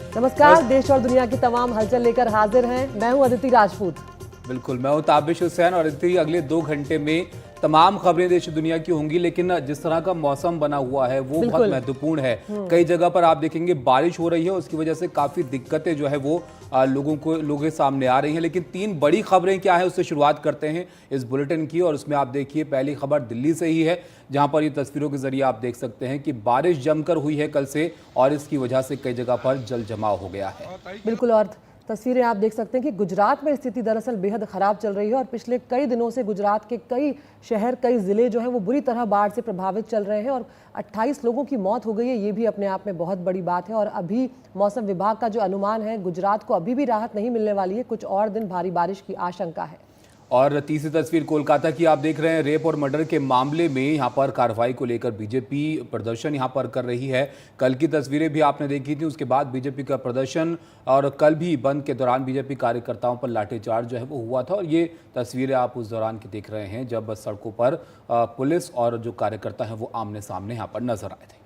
नमस्कार, देश और दुनिया की तमाम हलचल लेकर हाजिर हैं। मैं हूं अदिति राजपूत। बिल्कुल, मैं हूं ताबिश हुसैन और अदिति अगले 2 घंटे में तमाम खबरें देश दुनिया की होंगी। लेकिन जिस तरह का मौसम बना हुआ है वो बहुत महत्वपूर्ण है। कई जगह पर आप देखेंगे बारिश हो रही है, उसकी वजह से काफ़ी दिक्कतें जो है वो लोगों के सामने आ रही हैं। लेकिन 3 बड़ी खबरें क्या है उससे शुरुआत करते हैं इस बुलेटिन की। और उसमें आप देखिए पहली खबर दिल्ली से ही है, जहां पर ये तस्वीरों के जरिए आप देख सकते हैं कि बारिश जमकर हुई है कल से और इसकी वजह से कई जगह पर जल जमाव हो गया है। बिल्कुल, और तस्वीरें आप देख सकते हैं कि गुजरात में स्थिति दरअसल बेहद खराब चल रही है और पिछले कई दिनों से गुजरात के कई शहर, कई जिले जो हैं वो बुरी तरह बाढ़ से प्रभावित चल रहे हैं और 28 लोगों की मौत हो गई है। ये भी अपने आप में बहुत बड़ी बात है। और अभी मौसम विभाग का जो अनुमान है, गुजरात को अभी भी राहत नहीं मिलने वाली है, कुछ और दिन भारी बारिश की आशंका है। और तीसरी तस्वीर कोलकाता की आप देख रहे हैं। रेप और मर्डर के मामले में यहां पर कार्रवाई को लेकर बीजेपी प्रदर्शन यहां पर कर रही है। कल की तस्वीरें भी आपने देखी थी, उसके बाद बीजेपी का प्रदर्शन और कल भी बंद के दौरान बीजेपी कार्यकर्ताओं पर लाठीचार्ज जो है वो हुआ था। और ये तस्वीरें आप उस दौरान की देख रहे हैं जब सड़कों पर पुलिस और जो कार्यकर्ता हैं वो आमने सामने यहाँ पर नजर आए थे।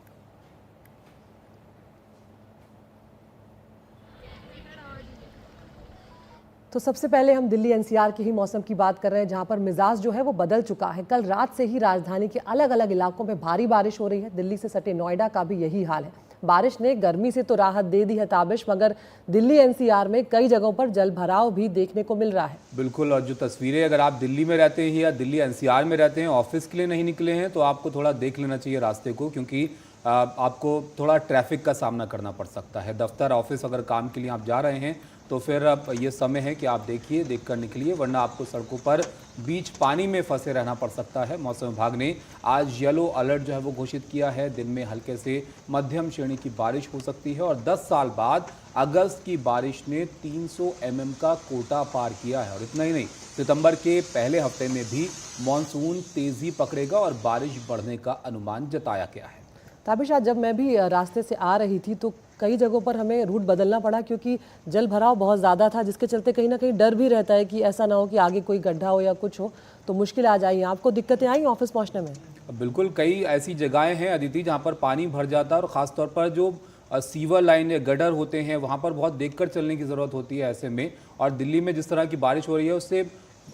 तो सबसे पहले हम दिल्ली एनसीआर के ही मौसम की बात कर रहे हैं, जहां पर मिजाज जो है वो बदल चुका है। कल रात से ही राजधानी के अलग अलग इलाकों में भारी बारिश हो रही है। दिल्ली से सटे नोएडा का भी यही हाल है। बारिश ने गर्मी से तो राहत दे दी है ताबिश, मगर दिल्ली एनसीआर में कई जगहों पर जल भराव भी देखने को मिल रहा है। बिल्कुल, और जो तस्वीरें अगर आप दिल्ली में रहते हैं या दिल्ली एनसीआर में रहते हैं, ऑफिस के लिए नहीं निकले हैं, तो आपको थोड़ा देख लेना चाहिए रास्ते को, क्योंकि आपको थोड़ा ट्रैफिक का सामना करना पड़ सकता है। दफ्तर, ऑफिस अगर काम के लिए आप जा रहे हैं तो फिर अब ये समय है कि आप देखिए, देख कर निकलिए, वरना आपको सड़कों पर बीच पानी में फंसे रहना पड़ सकता है। मौसम विभाग ने आज येलो अलर्ट जो है वो घोषित किया है। दिन में हल्के से मध्यम श्रेणी की बारिश हो सकती है और 10 साल बाद अगस्त की बारिश ने 300 mm का कोटा पार किया है। और इतना ही नहीं, सितंबर के पहले हफ्ते में भी मानसून तेजी पकड़ेगा और बारिश बढ़ने का अनुमान जताया गया है। ताबिश, आज जब मैं भी रास्ते से आ रही थी तो कई जगहों पर हमें रूट बदलना पड़ा, क्योंकि जल भराव बहुत ज़्यादा था, जिसके चलते कहीं ना कहीं डर भी रहता है कि ऐसा ना हो कि आगे कोई गड्ढा हो या कुछ हो तो मुश्किल आ जाए। आपको दिक्कतें आई ऑफिस पहुंचने में? बिल्कुल, कई ऐसी जगहें हैं अदिति जहां पर पानी भर जाता है और ख़ासतौर पर जो सीवर लाइन या गडर होते हैं वहां पर बहुत देखकर चलने की ज़रूरत होती है ऐसे में। और दिल्ली में जिस तरह की बारिश हो रही है उससे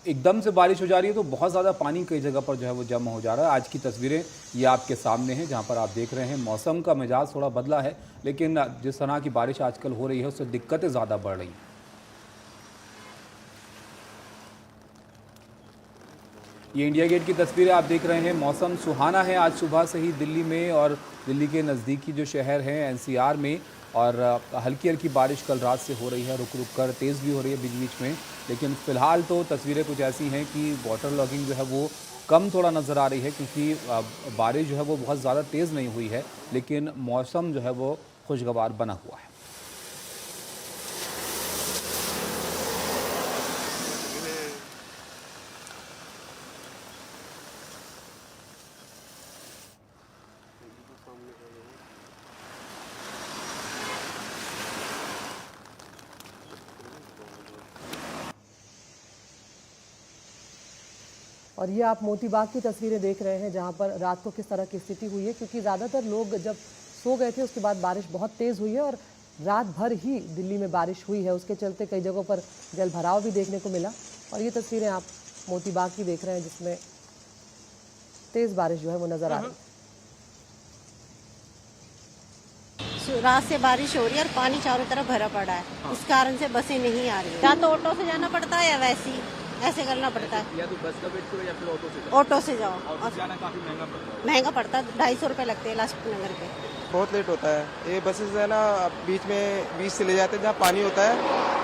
एकदम से बारिश हो जा रही है तो बहुत ज़्यादा पानी कई जगह पर जो है वो जमा हो जा रहा है। आज की तस्वीरें ये आपके सामने हैं, जहां पर आप देख रहे हैं मौसम का मिजाज थोड़ा बदला है, लेकिन जिस तरह की बारिश आजकल हो रही है उससे दिक्कतें ज़्यादा बढ़ रही हैं। ये इंडिया गेट की तस्वीरें आप देख रहे हैं। मौसम सुहाना है आज सुबह से ही दिल्ली में और दिल्ली के नज़दीकी जो शहर हैं एनसीआर में। और हल्की हल्की बारिश कल रात से हो रही है, रुक रुक कर तेज़ भी हो रही है बीच बीच में। लेकिन फ़िलहाल तो तस्वीरें कुछ ऐसी हैं कि वाटर लॉगिंग जो है वो कम थोड़ा नज़र आ रही है, क्योंकि बारिश जो है वो बहुत ज़्यादा तेज़ नहीं हुई है, लेकिन मौसम जो है वो खुशगवार बना हुआ है। और ये आप मोती बाग की तस्वीरें देख रहे हैं, जहां पर रात को किस तरह की स्थिति हुई है, क्योंकि ज़्यादातर लोग जब सो गए थे उसके बाद बारिश बहुत तेज़ हुई है और रात भर ही दिल्ली में बारिश हुई है। उसके चलते कई जगहों पर जल भराव भी देखने को मिला। और ये तस्वीरें आप मोती बाग की देख रहे हैं, जिसमें तेज़ बारिश जो है वो नज़र आ रही है। रात से बारिश हो रही है और पानी चारों तरफ भरा पड़ा है, इस कारण से बसें नहीं आ रही। या तो ऑटो से जाना पड़ता है या वैसे ही ऐसे करना पड़ता है। या तो बस का वेट करो या फिर ऑटो से जाओ। ऑटो से जाओ और जाना काफी महंगा पड़ता है। 250 रुपये लगते हैं लाजपत नगर के। बहुत लेट होता है। ये बसेस है ना, बीच में बीच से ले जाते हैं जहाँ पानी होता है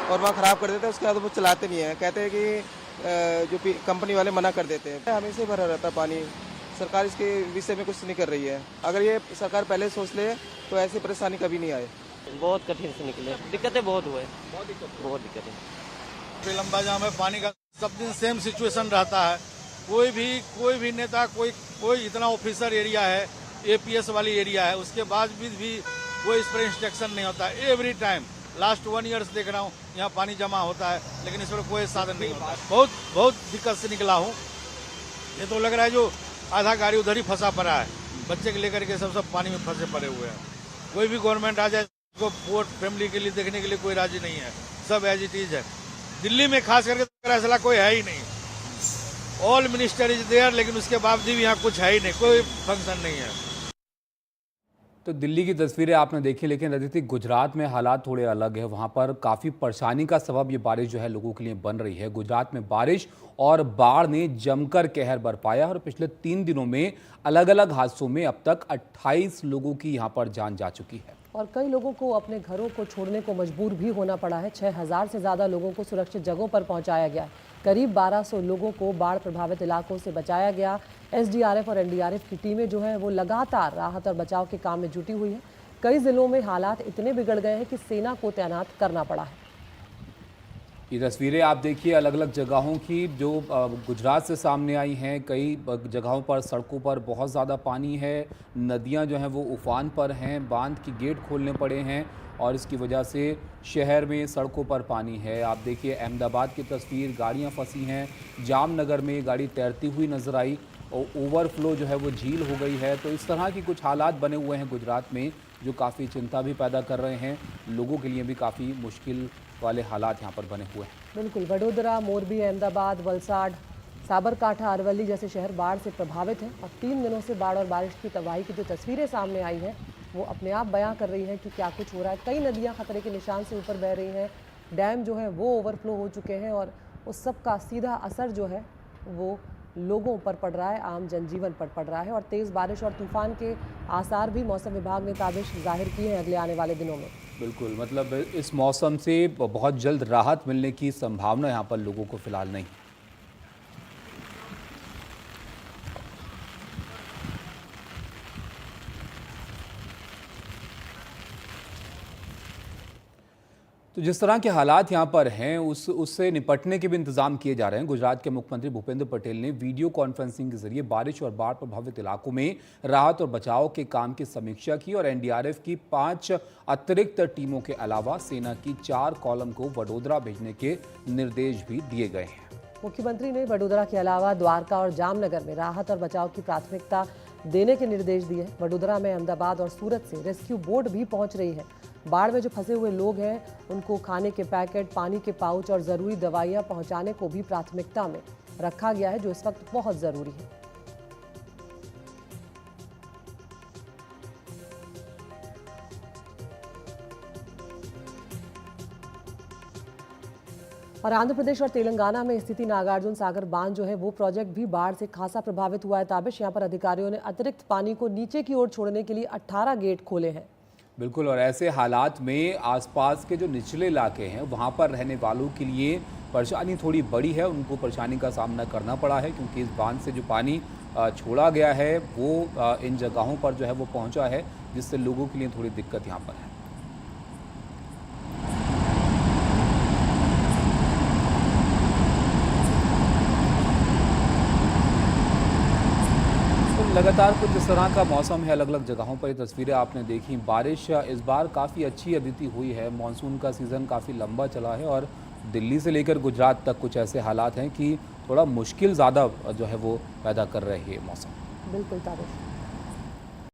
और वहाँ ख़राब कर देते हैं। उसके बाद वो चलाते नहीं है, कहते हैं कि जो कंपनी वाले मना कर देते हैं। हमेशा भरा रहता है पानी। सरकार इसके विषय में कुछ नहीं कर रही है। अगर ये सरकार पहले सोच ले तो ऐसी परेशानी कभी नहीं आए। बहुत कठिन से निकले, दिक्कतें बहुत हुए, बहुत दिक्कतें। लंबा जाम है, पानी का सब दिन सेम सिचुएशन रहता है। कोई भी नेता, कोई इतना ऑफिसर एरिया है, एपीएस वाली एरिया है, उसके बाद भी कोई इस पर इंस्ट्रक्शन नहीं होता। एवरी टाइम लास्ट 1 ईयर देख रहा हूँ यहाँ पानी जमा होता है, लेकिन इस पर कोई साधन नहीं होता। बहुत दिक्कत से निकला हूँ। ये तो लग रहा है जो आधा गाड़ी उधर ही फंसा पड़ा है, बच्चे के लेकर के सब पानी में फंसे पड़े हुए हैं। कोई भी गवर्नमेंट आ जाए को वोट फैमिली के लिए देखने के लिए कोई राजी नहीं है, सब एज इट इज है। दिल्ली में खास करके ऐसा कोई है ही नहीं, ऑल मिनिस्टर इज देयर, लेकिन उसके बावजूद भी यहाँ कुछ है ही नहीं, कोई फंक्शन नहीं है। तो दिल्ली की तस्वीरें आपने देखी, लेकिन अदिति गुजरात में हालात थोड़े अलग है। वहाँ पर काफ़ी परेशानी का सबब ये बारिश जो है लोगों के लिए बन रही है। गुजरात में बारिश और बाढ़ ने जमकर कहर बरपाया और पिछले 3 दिनों में अलग अलग हादसों में अब तक 28 लोगों की यहाँ पर जान जा चुकी है और कई लोगों को अपने घरों को छोड़ने को मजबूर भी होना पड़ा है। 6000 से ज़्यादा लोगों को सुरक्षित जगहों पर पहुंचाया गया। करीब 1200 लोगों को बाढ़ प्रभावित इलाकों से बचाया गया। एसडीआरएफ और एनडीआरएफ की टीमें जो है वो लगातार राहत और बचाव के काम में जुटी हुई है। कई जिलों में हालात इतने बिगड़ गए हैं कि सेना को तैनात करना पड़ा है। ये तस्वीरें आप देखिए अलग अलग जगहों की जो गुजरात से सामने आई हैं। कई जगहों पर सड़कों पर बहुत ज़्यादा पानी है, नदियां जो हैं वो उफान पर हैं, बांध की गेट खोलने पड़े हैं और इसकी वजह से शहर में सड़कों पर पानी है। आप देखिए अहमदाबाद की तस्वीर, गाड़ियां फंसी हैं। जामनगर में गाड़ी तैरती हुई नजर आई और ओवरफ्लो जो है वो झील हो गई है। तो इस तरह की कुछ हालात बने हुए हैं गुजरात में जो काफ़ी चिंता भी पैदा कर रहे हैं। लोगों के लिए भी काफ़ी मुश्किल वाले हालात यहाँ पर बने हुए हैं। बिल्कुल, वडोदरा, मोरबी, अहमदाबाद, वलसाड, साबरकांठा, अरवली जैसे शहर बाढ़ से प्रभावित हैं और 3 दिनों से बाढ़ और बारिश की तबाही की जो तस्वीरें सामने आई हैं वो अपने आप बयां कर रही हैं कि क्या कुछ हो रहा है। कई नदियां खतरे के निशान से ऊपर बह रही हैं, डैम जो है वो ओवरफ्लो हो चुके हैं और उस सब का सीधा असर जो है वो लोगों पर पड़ रहा है, आम जनजीवन पर पड़ रहा है। और तेज़ बारिश और तूफान के आसार भी मौसम विभाग ने ताबिश जाहिर की है अगले आने वाले दिनों में। बिल्कुल, मतलब इस मौसम से बहुत जल्द राहत मिलने की संभावना यहाँ पर लोगों को फिलहाल नहीं। तो जिस तरह के हालात यहाँ पर हैं उससे निपटने के भी इंतजाम किए जा रहे हैं। गुजरात के मुख्यमंत्री भूपेंद्र पटेल ने वीडियो कॉन्फ्रेंसिंग के जरिए बारिश और बाढ़ प्रभावित इलाकों में राहत और बचाव के काम की समीक्षा की और एनडीआरएफ की 5 अतिरिक्त टीमों के अलावा सेना की 4 कॉलम को वडोदरा भेजने के निर्देश भी दिए गए हैं। मुख्यमंत्री ने वडोदरा के अलावा द्वारका और जामनगर में राहत और बचाव की प्राथमिकता देने के निर्देश दिए हैं। वडोदरा में अहमदाबाद और सूरत से रेस्क्यू बोट भी पहुंच रही है। बाढ़ में जो फंसे हुए लोग हैं उनको खाने के पैकेट, पानी के पाउच और ज़रूरी दवाइयाँ पहुंचाने को भी प्राथमिकता में रखा गया है, जो इस वक्त बहुत ज़रूरी है। और आंध्र प्रदेश और तेलंगाना में स्थिति नागार्जुन सागर बांध जो है वो प्रोजेक्ट भी बाढ़ से खासा प्रभावित हुआ है। ताबिश यहाँ पर अधिकारियों ने अतिरिक्त पानी को नीचे की ओर छोड़ने के लिए 18 गेट खोले हैं। बिल्कुल, और ऐसे हालात में आसपास के जो निचले इलाके हैं वहाँ पर रहने वालों के लिए परेशानी थोड़ी बड़ी है। उनको परेशानी का सामना करना पड़ा है क्योंकि इस बांध से जो पानी छोड़ा गया है वो इन जगहों पर जो है वो पहुँचा है, जिससे लोगों के लिए थोड़ी दिक्कत यहाँ पर है। लगातार कुछ इस तरह का मौसम है अलग अलग जगहों पर। ये तस्वीरें आपने देखी। बारिश इस बार काफ़ी अच्छी अदिति हुई है। मानसून का सीज़न काफ़ी लंबा चला है और दिल्ली से लेकर गुजरात तक कुछ ऐसे हालात हैं कि थोड़ा मुश्किल ज़्यादा जो है वो पैदा कर रहे हैं मौसम। बिल्कुल ताबिश।